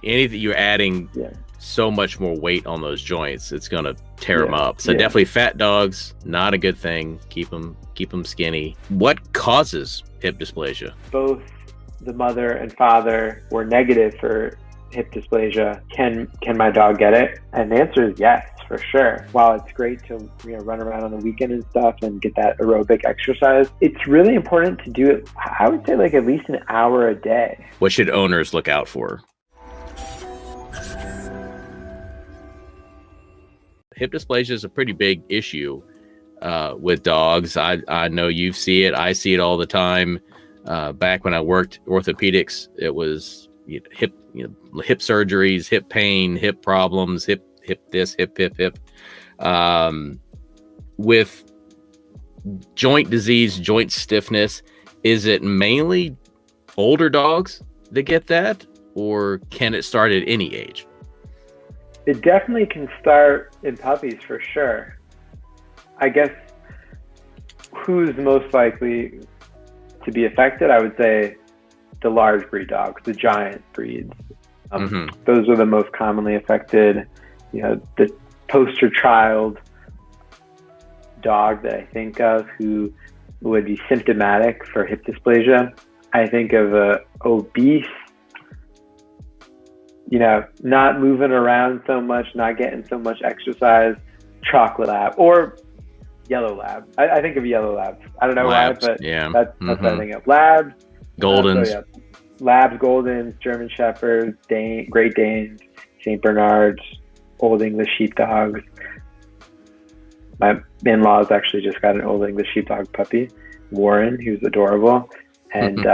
Anything you're adding so much more weight on those joints, it's going to tear them up. So definitely fat dogs, not a good thing. Keep them skinny. What causes hip dysplasia? Both the mother and father were negative for hip dysplasia. Can my dog get it? And the answer is yes, for sure. While it's great to run around on the weekend and stuff and get that aerobic exercise, it's really important to do it, I would say, like at least an hour a day. What should owners look out for? Hip dysplasia is a pretty big issue with dogs. I know you see it. I see it all the time. Back when I worked orthopedics, it was hip surgeries, hip pain, hip problems, hip this, hip. With joint disease, joint stiffness, is it mainly older dogs that get that, or can it start at any age? It definitely can start in puppies for sure. I guess who's most likely to be affected? I would say the large breed dogs, the giant breeds. Those are the most commonly affected. The poster child dog that I think of who would be symptomatic for hip dysplasia. I think of a obese, not moving around so much, not getting so much exercise, chocolate lab or yellow lab. I think of yellow labs. I don't know labs, why, but yeah. That's what I think of. Labs, Goldens. Labs, Goldens, German Shepherds, Great Danes, St. Bernards, Old English Sheepdogs. My in-laws actually just got an Old English Sheepdog puppy, Warren, who's adorable, and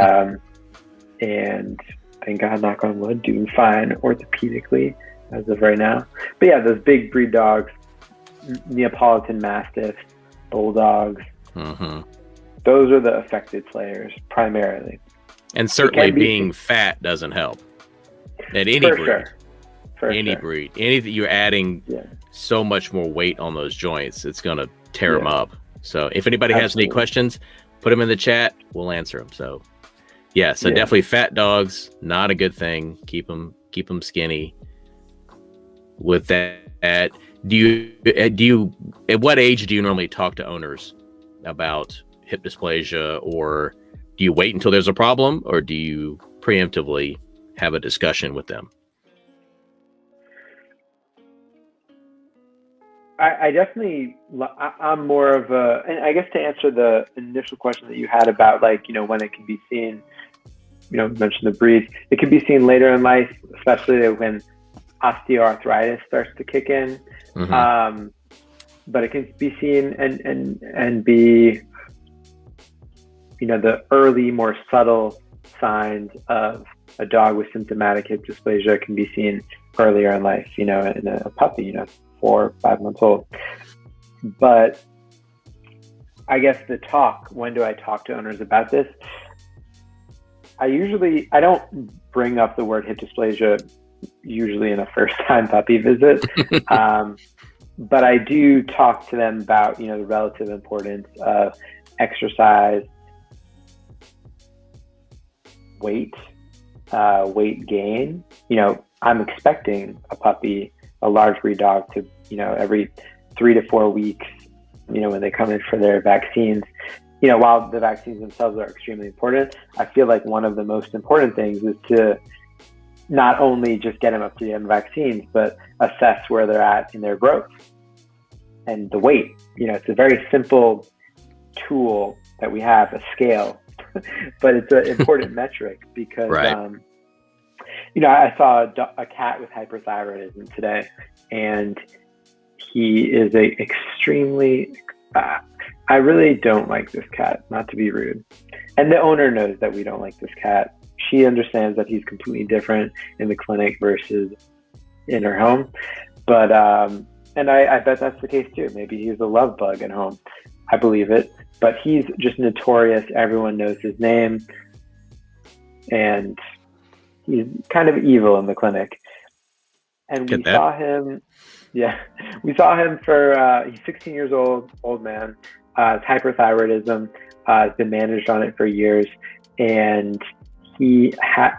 and thank God, knock on wood, doing fine orthopedically as of right now. But yeah, those big breed dogs, Neapolitan Mastiffs, Bulldogs, those are the affected players primarily. And certainly being fat doesn't help. At any breed. Any breed. Anything you're adding so much more weight on those joints, it's going to tear them up. So if anybody has any questions, put them in the chat. We'll answer them. So definitely fat dogs, not a good thing. Keep them skinny. With that, do you at what age do you normally talk to owners about hip dysplasia, or do you wait until there's a problem, or do you preemptively have a discussion with them? I'm more of a, and I guess to answer the initial question that you had about when it can be seen, mention the breed, it can be seen later in life, especially when osteoarthritis starts to kick in. But it can be seen and be, the early, more subtle signs of a dog with symptomatic hip dysplasia can be seen earlier in life, in a puppy, 4 or 5 months old. But I guess when do I talk to owners about this? I don't bring up the word hip dysplasia usually in a first time puppy visit. But I do talk to them about, the relative importance of exercise, weight gain. I'm expecting a large breed dog to, every 3 to 4 weeks, when they come in for their vaccines, while the vaccines themselves are extremely important, I feel like one of the most important things is to not only just get them up to the vaccines, but assess where they're at in their growth and the weight. It's a very simple tool that we have, a scale, but it's an important metric because, I saw a cat with hyperthyroidism today, and he is extremely, I really don't like this cat, not to be rude. And the owner knows that we don't like this cat. She understands that he's completely different in the clinic versus in her home. But, and I bet that's the case too. Maybe he's a love bug at home. I believe it. But he's just notorious. Everyone knows his name. And he's kind of evil in the clinic. And we saw him for, he's 16 years old man. His hyperthyroidism has been managed on it for years. And he had,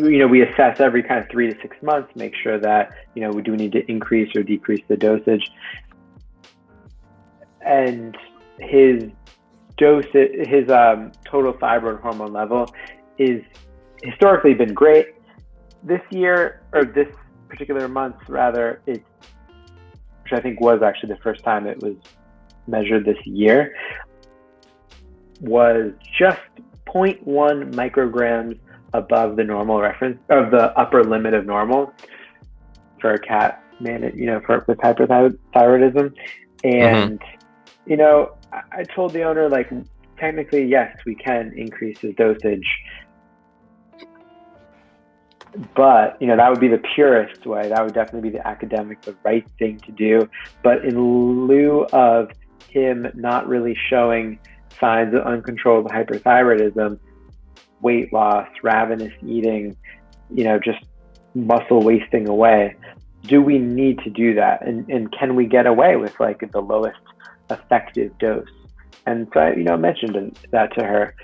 we assess every kind of 3 to 6 months, make sure that, we do need to increase or decrease the dosage. And his total thyroid hormone level is historically been great. This year, or this particular month rather, which I think was actually the first time it was measured this year, was just 0.1 micrograms above the normal reference of the upper limit of normal for a cat with hyperthyroidism. And I told the owner, like, technically yes, we can increase his dosage, but that would be the purest way. That would definitely be the academic, the right thing to do. But in lieu of him not really showing signs of uncontrolled hyperthyroidism, weight loss, ravenous eating, just muscle wasting away, do we need to do that? And can we get away with like the lowest effective dose? And so I mentioned that to her.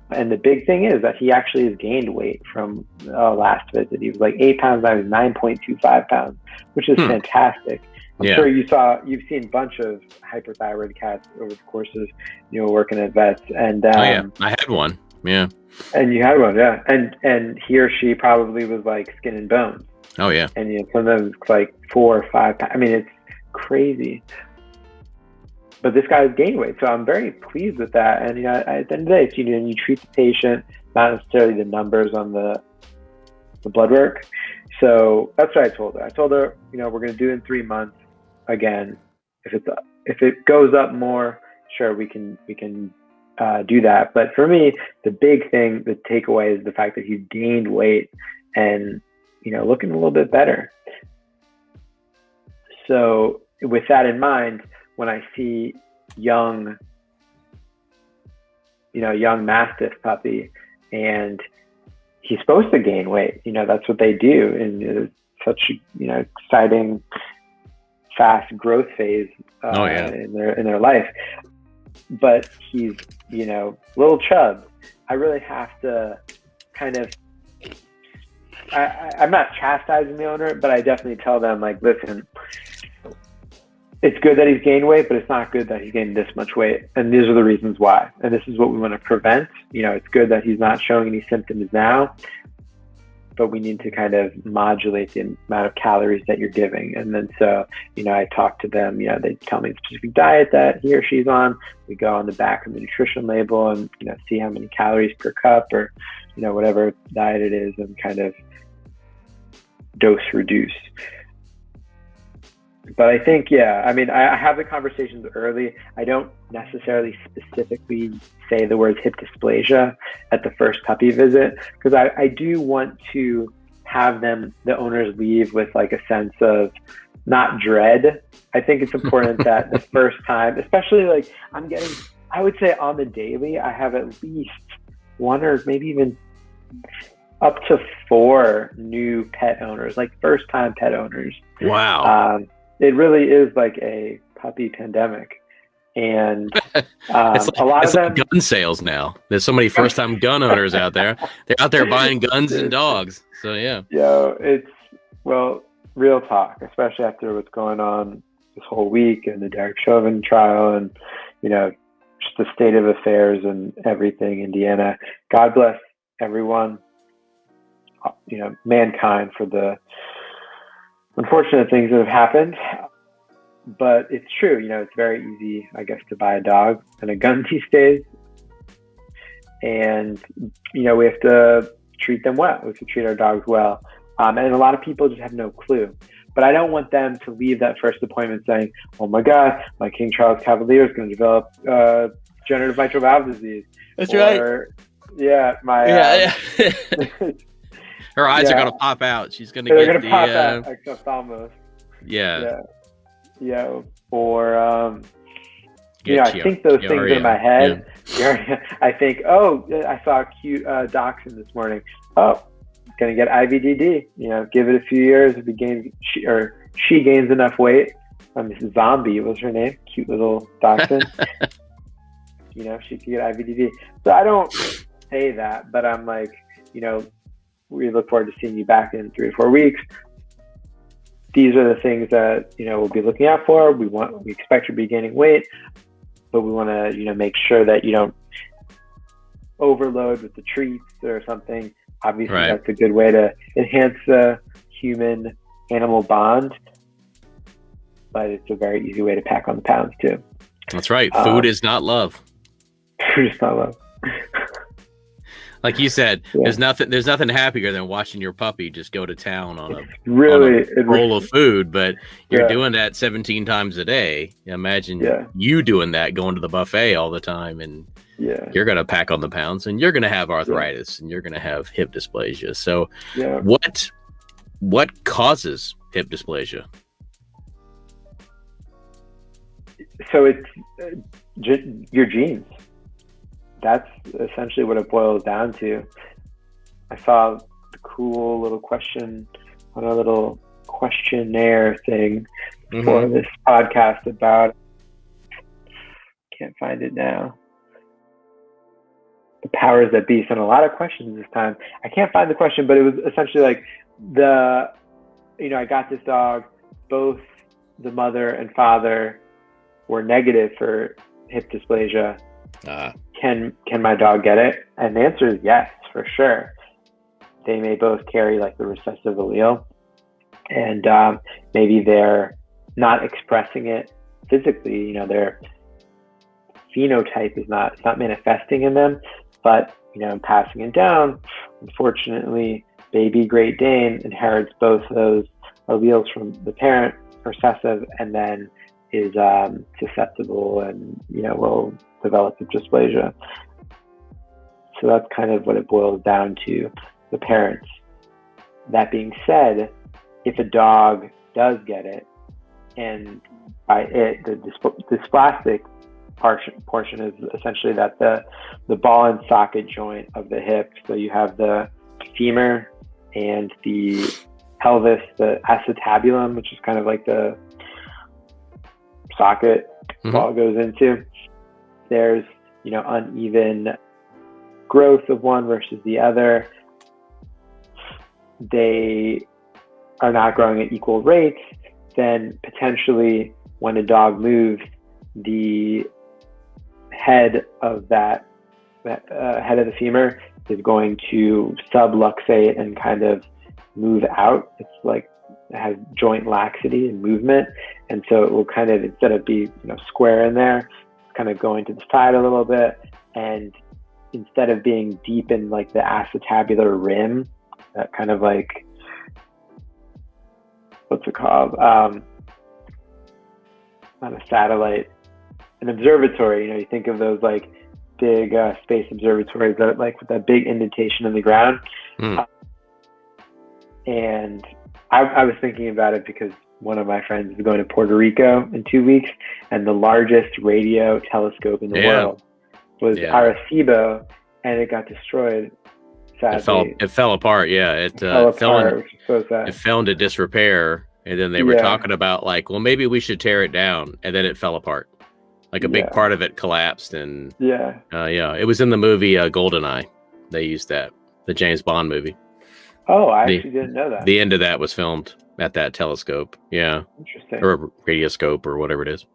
And the big thing is that he actually has gained weight from last visit. He was like 8 pounds, I was 9.25 pounds, which is fantastic. I'm sure you've seen a bunch of hyperthyroid cats over the course of working at vets. And I had one. Yeah. And you had one, yeah. And he or she probably was like skin and bones. Oh yeah. And sometimes it's like 4 or 5 pounds. I mean, it's crazy. But this guy's gained weight, so I'm very pleased with that. And at the end of the day, you treat the patient, not necessarily the numbers on the blood work. So that's what I told her. I told her, we're going to do it in 3 months again. If it goes up more, sure, we can do that. But for me, the big thing, the takeaway is the fact that he's gained weight and looking a little bit better. So with that in mind, when I see young Mastiff puppy, and he's supposed to gain weight, that's what they do, and it's such exciting, fast growth phase in their life. But he's little chub. I really have to kind of. I'm not chastising the owner, but I definitely tell them, like, listen, it's good that he's gained weight, but it's not good that he's gained this much weight. And these are the reasons why. And this is what we want to prevent. It's good that he's not showing any symptoms now, but we need to kind of modulate the amount of calories that you're giving. And then so, I talk to them, they tell me the specific diet that he or she's on. We go on the back of the nutrition label and, see how many calories per cup or, whatever diet it is, and kind of dose reduce. But I think, I have the conversations early. I don't necessarily specifically say the words hip dysplasia at the first puppy visit, because I do want to have the owners leave with like a sense of not dread. I think it's important that the first time, especially like I would say on the daily, I have at least 1 or maybe even up to 4 new pet owners, like first time pet owners. Wow. It really is like a puppy pandemic. And a lot of them, like gun sales now. There's so many first time gun owners out there. They're out there buying guns and dogs. So yeah. It's real talk, especially after what's going on this whole week and the Derek Chauvin trial and, just the state of affairs and everything, Indiana. God bless everyone, mankind, for the unfortunate things that have happened. But it's true, it's very easy, I guess, to buy a dog and a gun these days. And, we have to treat them well. We have to treat our dogs well. And a lot of people just have no clue. But I don't want them to leave that first appointment saying, oh my God, my King Charles Cavalier is going to develop degenerative mitral valve disease. That's right. Yeah, her eyes are going to pop out. She's going to get the pop out, exophthalmos. Yeah. Or I think those things in my head. Yeah. I think, I saw a cute dachshund this morning. Gonna get IVDD. Give it a few years. If she gains enough weight. Mrs. Zombie was her name. Cute little dachshund. She could get IVDD. So I don't say that, but I'm like, we look forward to seeing you back in 3 or 4 weeks. These are the things that, we'll be looking out for. We expect you to be gaining weight, but we want to, make sure that you don't overload with the treats or something. Obviously, That's a good way to enhance the human-animal bond, but it's a very easy way to pack on the pounds too. That's right. Food is not love. Food is not love. Like you said, there's nothing happier than watching your puppy just go to town on a bowl of food, but you're doing that 17 times a day. Imagine you doing that, going to the buffet all the time, and you're going to pack on the pounds, and you're going to have arthritis, and you're going to have hip dysplasia. So what causes hip dysplasia? So it's your genes. That's essentially what it boils down to. I saw the cool little question on a little questionnaire thing for this podcast about, can't find it now, the powers that be. Sent a lot of questions this time. I can't find the question, but it was essentially like I got this dog, both the mother and father were negative for hip dysplasia. Can my dog get it? And the answer is yes, for sure. They may both carry like the recessive allele, and maybe they're not expressing it physically. Their phenotype is not manifesting in them, but passing it down. Unfortunately, baby Great Dane inherits both those alleles from the parent, recessive, and then is susceptible and will develop hip dysplasia. So that's kind of what it boils down to, the parents. That being said, if a dog does get it, and by it, the dysplastic portion is essentially that the ball and socket joint of the hip. So you have the femur and the pelvis, the acetabulum, which is kind of like the socket ball goes into. There's uneven growth of one versus the other. They are not growing at equal rates. Then potentially when a dog moves, the head of head of the femur is going to subluxate and kind of move out. It's like it has joint laxity and movement, and so it will kind of, instead of be square in there, kind of going to the side a little bit, and instead of being deep in like the acetabular rim, that kind of like, what's it called? Not a satellite, an observatory. You think of those like big space observatories that like with that big indentation in the ground. And I was thinking about it because one of my friends is going to Puerto Rico in 2 weeks, and the largest radio telescope in the world was Arecibo, and it got destroyed. Sadly. It fell apart. Yeah, it fell apart, which is so sad. It fell into disrepair, and then they were talking about like, well, maybe we should tear it down, and then it fell apart. Like a big part of it collapsed, and it was in the movie GoldenEye. They used that, the James Bond movie. Oh, I actually didn't know that. The end of that was filmed at that telescope. Yeah. Interesting. Or a radioscope or whatever it is.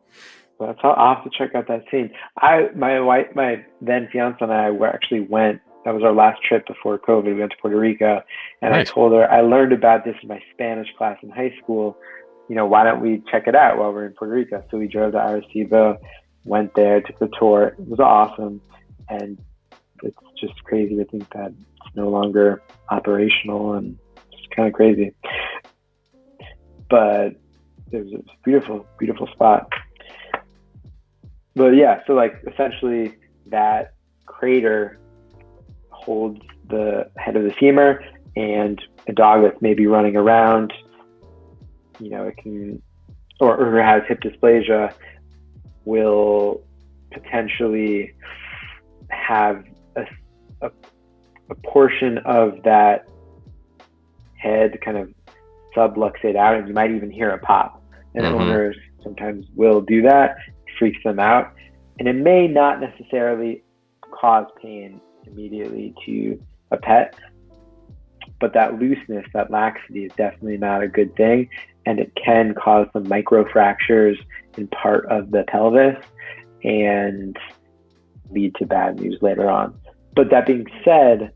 Well, I'll have to check out that scene. My then fiance and I went, that was our last trip before COVID. We went to Puerto Rico, and nice. I told her, I learned about this in my Spanish class in high school. Why don't we check it out while we're in Puerto Rico? So we drove to Arecibo, went there, took the tour. It was awesome. And it's just crazy to think that it's no longer operational, and it's kind of crazy. But it was a beautiful, beautiful spot. But yeah, so like essentially that crater holds the head of the femur, and a dog that's maybe running around, it can, or has hip dysplasia, will potentially have a portion of that head kind of subluxate out, and you might even hear a pop. And owners sometimes will do that, freaks them out, and it may not necessarily cause pain immediately to a pet, but that looseness, that laxity is definitely not a good thing. And it can cause some microfractures in part of the pelvis and lead to bad news later on. But that being said,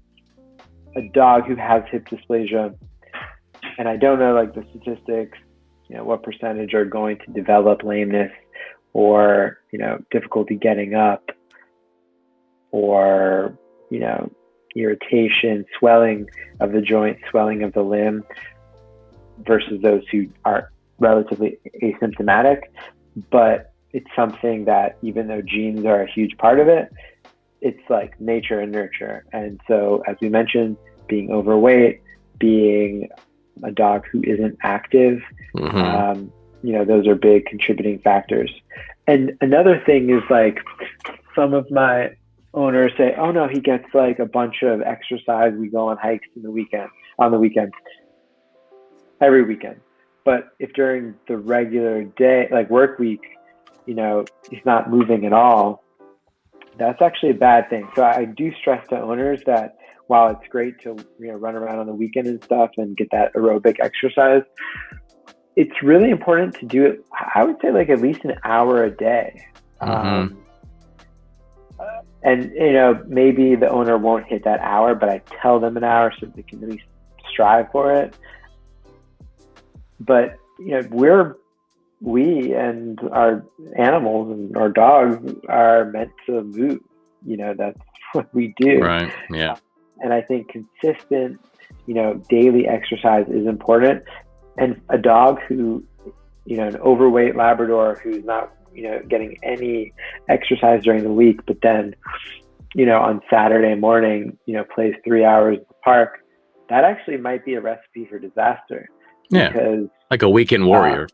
a dog who has hip dysplasia, and I don't know like the statistics, what percentage are going to develop lameness or, difficulty getting up or, irritation, swelling of the joint, swelling of the limb, versus those who are relatively asymptomatic. But it's something that, even though genes are a huge part of it, it's like nature and nurture. And so, as we mentioned, being overweight, being a dog who isn't active, those are big contributing factors. And another thing is like some of my owners say, oh no, he gets like a bunch of exercise. We go on hikes on the weekend, every weekend. But if during the regular day, like work week, he's not moving at all, that's actually a bad thing. So I do stress to owners that while it's great to run around on the weekend and stuff and get that aerobic exercise, it's really important to do it, I would say, like at least an hour a day. And maybe the owner won't hit that hour, but I tell them an hour so they can at least strive for it. But we and our animals and our dogs are meant to move. That's what we do. Right. Yeah. And I think consistent, daily exercise is important. And a dog who, an overweight Labrador who's not, getting any exercise during the week, but then, on Saturday morning, plays 3 hours at the park, that actually might be a recipe for disaster. Yeah. Because like a weekend warrior.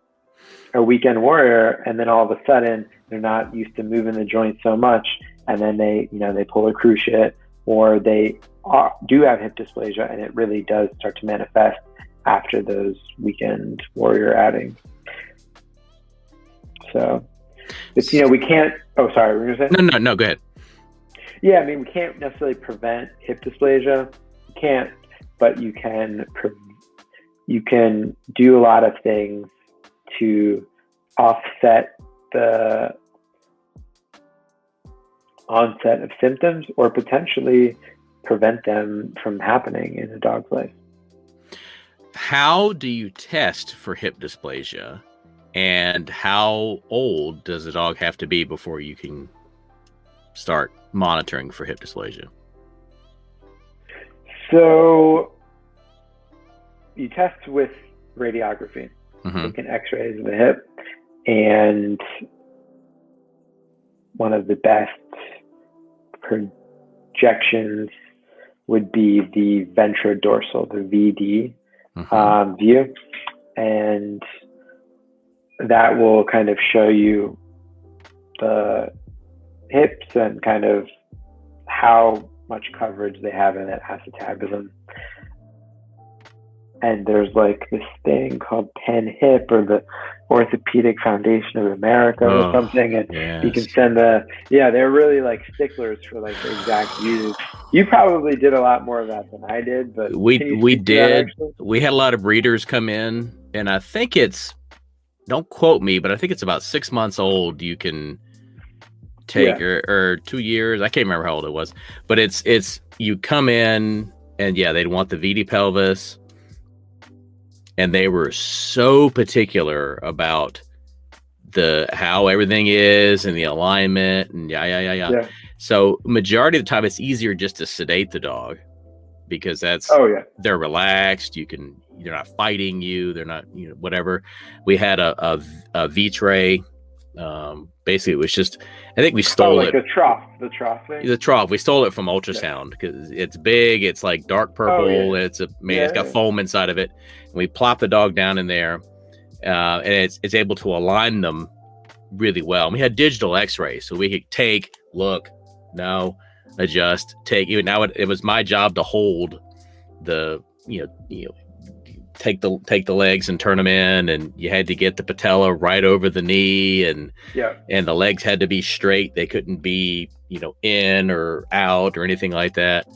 And then all of a sudden they're not used to moving the joint so much, and then they pull a cruciate, or they do have hip dysplasia, and it really does start to manifest after those weekend warrior outings. So it's, we can't, sorry, were you gonna say? No, go ahead. Yeah, I mean, we can't necessarily prevent hip dysplasia. You can't, but you can do a lot of things to offset the onset of symptoms, or potentially prevent them from happening in a dog's life. How do you test for hip dysplasia, and how old does a dog have to be before you can start monitoring for hip dysplasia? So you test with radiography, taking x-rays of the hip, and one of the best projections would be the ventrodorsal, the VD view, and that will kind of show you the hips and kind of how much coverage they have in that acetabulum. And there's like this thing called Penn Hip, or the Orthopedic Foundation of America, or something, and yes. You can send they're really like sticklers for like the exact views. You probably did a lot more of that than I did, but we did. We had a lot of breeders come in, and I think don't quote me, but I think it's about 6 months old. You can take or 2 years. I can't remember how old it was, but it's you come in, and they'd want the VD pelvis. And they were so particular about how everything is and the alignment and yeah. So majority of the time, it's easier just to sedate the dog, because they're relaxed. They're not fighting you. They're not, whatever. We had a V-tray. Basically, it was just, I think we stole it. The trough thing? The trough. We stole it from ultrasound, because it's big. It's like dark purple. And it's got foam inside of it. And we plop the dog down in there, and it's able to align them really well. And we had digital x-rays, so we could take, look, no, adjust, take. Even now, it was my job to hold the, take the legs and turn them in, and you had to get the patella right over the knee, and the legs had to be straight. They couldn't be, in or out or anything like that.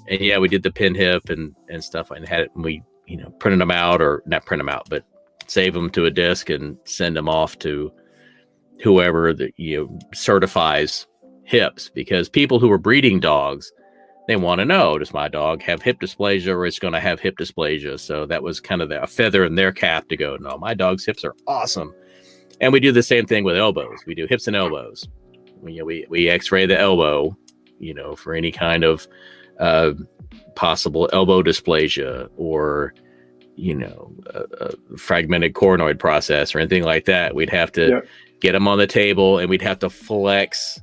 yeah, we did the pin hip and stuff, and had it, and we, printed them out, or not print them out, but save them to a disc and send them off to whoever that certifies hips, because people who are breeding dogs, they want to know, does my dog have hip dysplasia, or it's going to have hip dysplasia? So that was kind of a feather in their cap to go, no, my dog's hips are awesome. And we do the same thing with elbows. We do hips and elbows. We x-ray the elbow, for any kind of possible elbow dysplasia, or a fragmented coronoid process or anything like that. We'd have to get them on the table, and we'd have to flex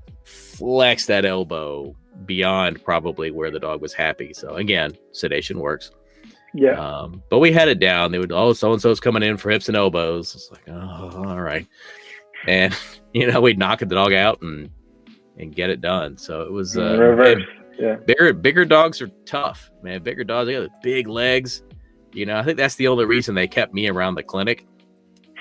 that elbow beyond probably where the dog was happy. So again, sedation works. But we had it down. They would, so-and-so's coming in for hips and elbows. It's like, oh, all right. And we'd knock the dog out and get it done. So it was reverse. Bigger dogs are tough, man. Bigger dogs, they got big legs. I think that's the only reason they kept me around the clinic.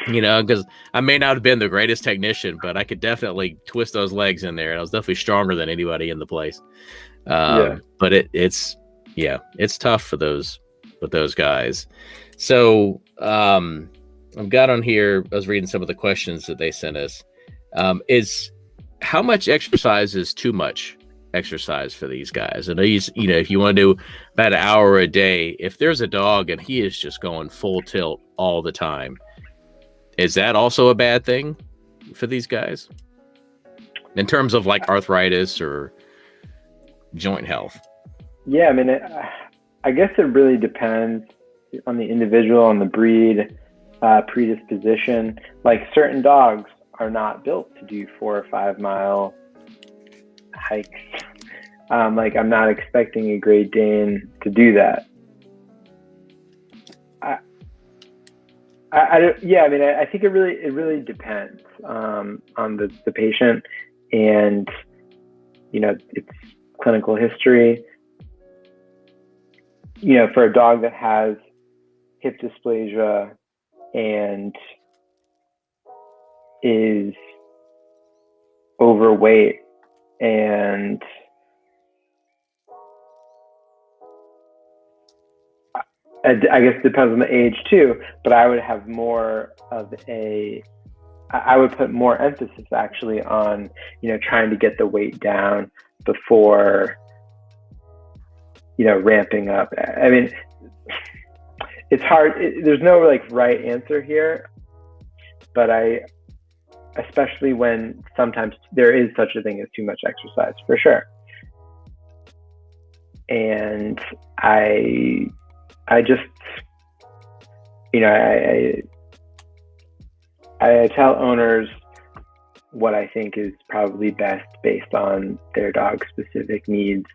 Because I may not have been the greatest technician, but I could definitely twist those legs in there, and I was definitely stronger than anybody in the place. But it's tough for those guys. So I've got on here, I was reading some of the questions that they sent us. Is how much exercise is too much exercise for these guys? And if you want to do about an hour a day, if there's a dog and he is just going full tilt all the time, is that also a bad thing for these guys in terms of like arthritis or joint health? Yeah, I mean, I guess it really depends on the individual, on the breed, predisposition. Like certain dogs are not built to do 4 or 5 mile hikes. Like I'm not expecting a Great Dane to do that. I think it really depends on the patient and its clinical history. For a dog that has hip dysplasia and is overweight, and I guess it depends on the age too, but I would have I would put more emphasis actually on, trying to get the weight down before, ramping up. I mean, it's hard. There's no right answer here, but especially when sometimes there is such a thing as too much exercise, for sure. And I just, I tell owners what I think is probably best based on their dog's specific needs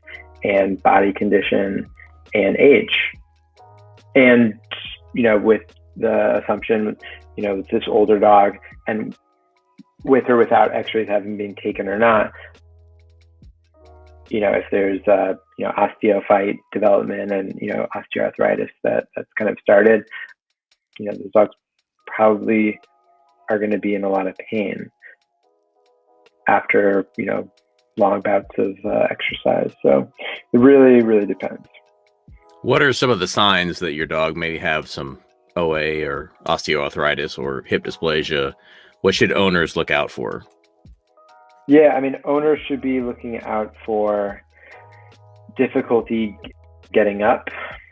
and body condition and age. And, with the assumption, with this older dog, and with or without x-rays having been taken or not, if there's osteophyte development and osteoarthritis that's kind of started, those dogs probably are going to be in a lot of pain after long bouts of exercise. So it really, really depends. What are some of the signs that your dog may have some OA or osteoarthritis or hip dysplasia? What should owners look out for? Yeah, I mean, owners should be looking out for difficulty getting up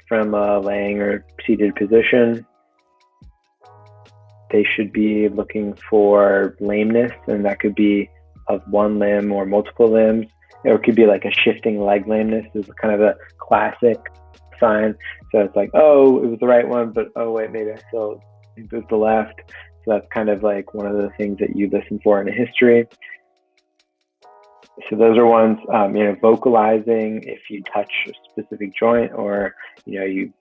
from a laying or seated position. They should be looking for lameness, and that could be of one limb or multiple limbs. Or it could be like a shifting leg lameness is kind of a classic sign. So it's like, oh, it was the right one, but oh wait, maybe I still think it was the left. So that's kind of like one of the things that you listen for in a history. So those are ones, vocalizing if you touch a specific joint, or, you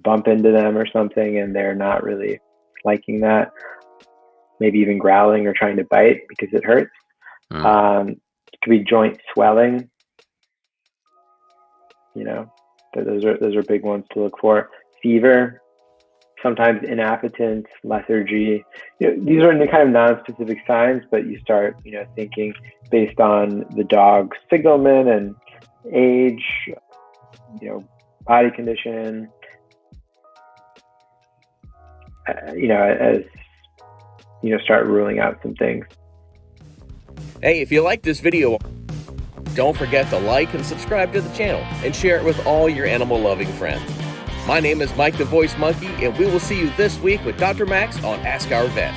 bump into them or something and they're not really liking that. Maybe even growling or trying to bite because it hurts. It could be joint swelling. Those are big ones to look for. Fever, sometimes inappetence, lethargy. These are the kind of non-specific signs, but you start, thinking based on the dog's signalment and age, body condition, as start ruling out some things. Hey, if you like this video, don't forget to like and subscribe to the channel and share it with all your animal-loving friends. My name is Mike the Voice Monkey, and we will see you this week with Dr. Max on Ask Our Vet.